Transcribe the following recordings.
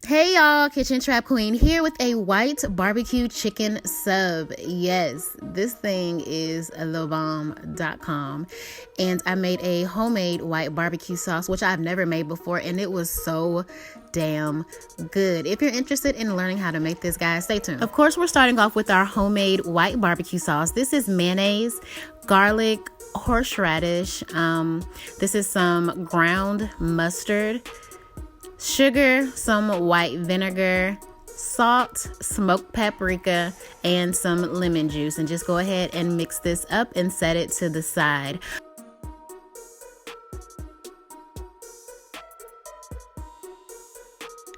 Hey y'all, Kitchen Trap Queen here with a white barbecue chicken sub. Yes, this thing is thebomb.com, and I made a homemade white barbecue sauce, which I've never made before, and it was so damn good. If you're interested in learning how to make this, guys, stay tuned. Of course, we're starting off with our homemade white barbecue sauce. This is mayonnaise, garlic, horseradish. This is some ground mustard, sugar, some white vinegar, salt, smoked paprika, and some lemon juice. And just go ahead and mix this up and set it to the side.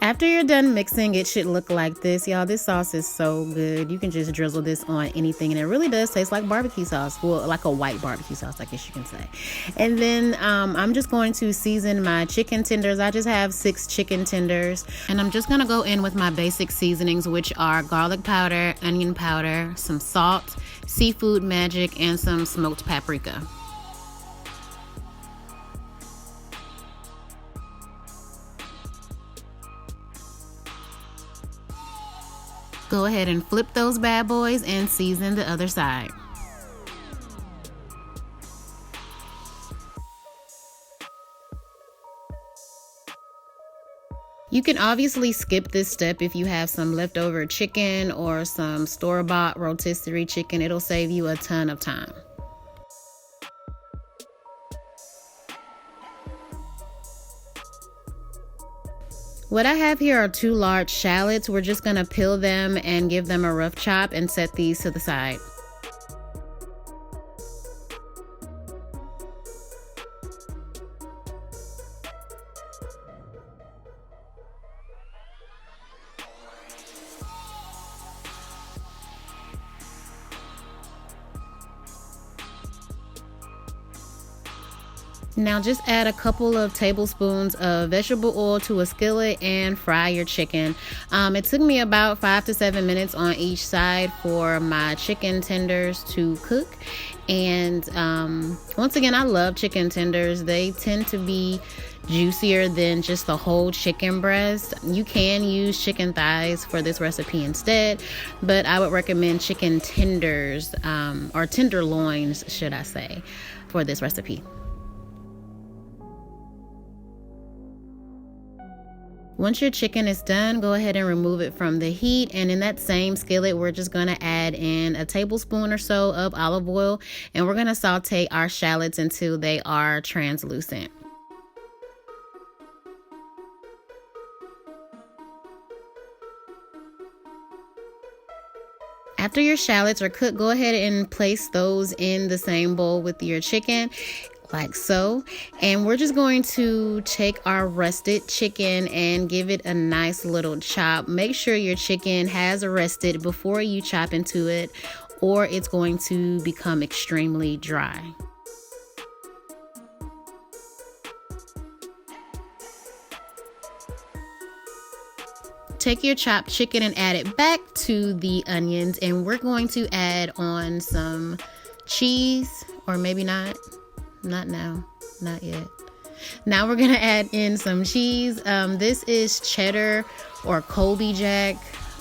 After you're done mixing, it should look like this, y'all. This sauce is so good. You can just drizzle this on anything, and it really does taste like barbecue sauce. Well, like a white barbecue sauce, I guess you can say. And then I'm just going to season my chicken tenders. I just have 6 chicken tenders, and I'm just gonna go in with my basic seasonings, which are garlic powder, onion powder, some salt, seafood magic, and some smoked paprika. Go ahead and flip those bad boys and season the other side. You can obviously skip this step if you have some leftover chicken or some store-bought rotisserie chicken. It'll save you a ton of time. What I have here are 2 large shallots. We're just gonna peel them and give them a rough chop and set these to the side. Now just add a couple of tablespoons of vegetable oil to a skillet and fry your chicken. It took me about 5 to 7 minutes on each side for my chicken tenders to cook. And once again, I love chicken tenders. They tend to be juicier than just the whole chicken breast. You can use chicken thighs for this recipe instead, but I would recommend chicken tenders, or tenderloins, should I say, for this recipe. Once your chicken is done, go ahead and remove it from the heat. And in that same skillet, we're just gonna add in a tablespoon or so of olive oil, and we're gonna saute our shallots until they are translucent. After your shallots are cooked, go ahead and place those in the same bowl with your chicken, like so. And we're just going to take our rested chicken and give it a nice little chop. Make sure your chicken has rested before you chop into it, or it's going to become extremely dry. Take your chopped chicken and add it back to the onions, and we're going to add on some cheese, or maybe not now, not yet. Now we're gonna add in some cheese. This is cheddar or Colby Jack,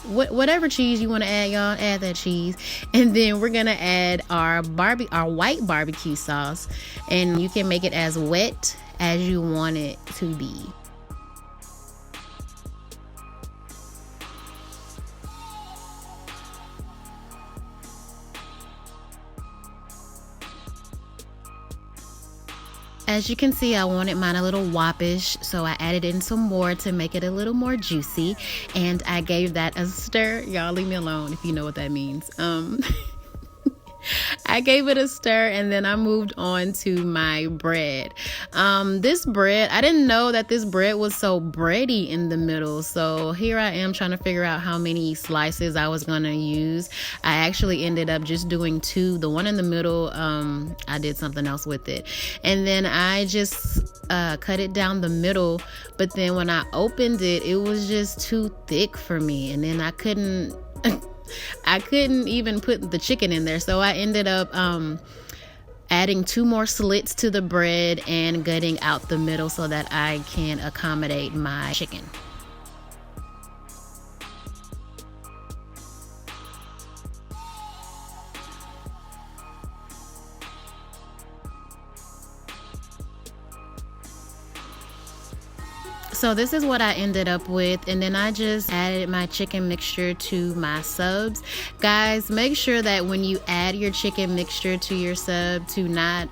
whatever cheese you want to add, y'all, add that cheese. And then we're gonna add our white barbecue sauce, and you can make it as wet as you want it to be. As you can see, I wanted mine a little whoppish, so I added in some more to make it a little more juicy, and I gave that a stir. Y'all leave me alone if you know what that means. I gave it a stir, and then I moved on to my bread. This bread, I didn't know that this bread was so bready in the middle, so here I am trying to figure out how many slices I was gonna use. I actually ended up just doing 2. The one in the middle, I did something else with it, and then I just cut it down the middle, but then when I opened it, it was just too thick for me, and then I couldn't even put the chicken in there, so I ended up adding 2 more slits to the bread and gutting out the middle so that I can accommodate my chicken. So this is what I ended up with, and then I just added my chicken mixture to my subs. Guys, make sure that when you add your chicken mixture to your sub to not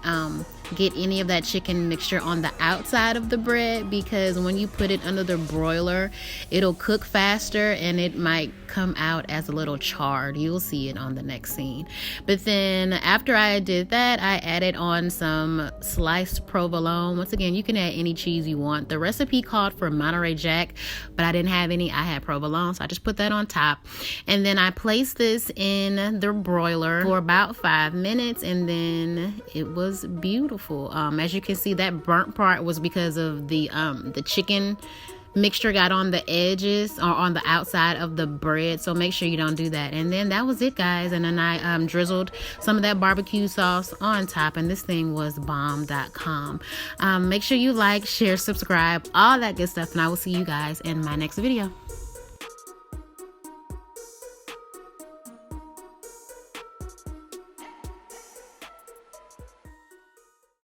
get any of that chicken mixture on the outside of the bread, because when you put it under the broiler, it'll cook faster and it might come out as a little charred. You'll see it on the next scene. But then after I did that, I added on some sliced provolone. Once again, you can add any cheese you want. The recipe called for Monterrey Jack, but I didn't have any. I had provolone, so I just put that on top. And then I placed this in the broiler for about 5 minutes, and then it was beautiful. As you can see, that burnt part was because of the chicken mixture got on the edges or on the outside of the bread, so make sure you don't do that. And then that was it, guys. And then I drizzled some of that barbecue sauce on top, and this thing was bomb.com. Make sure you like, share, subscribe, all that good stuff, and I will see you guys in my next video.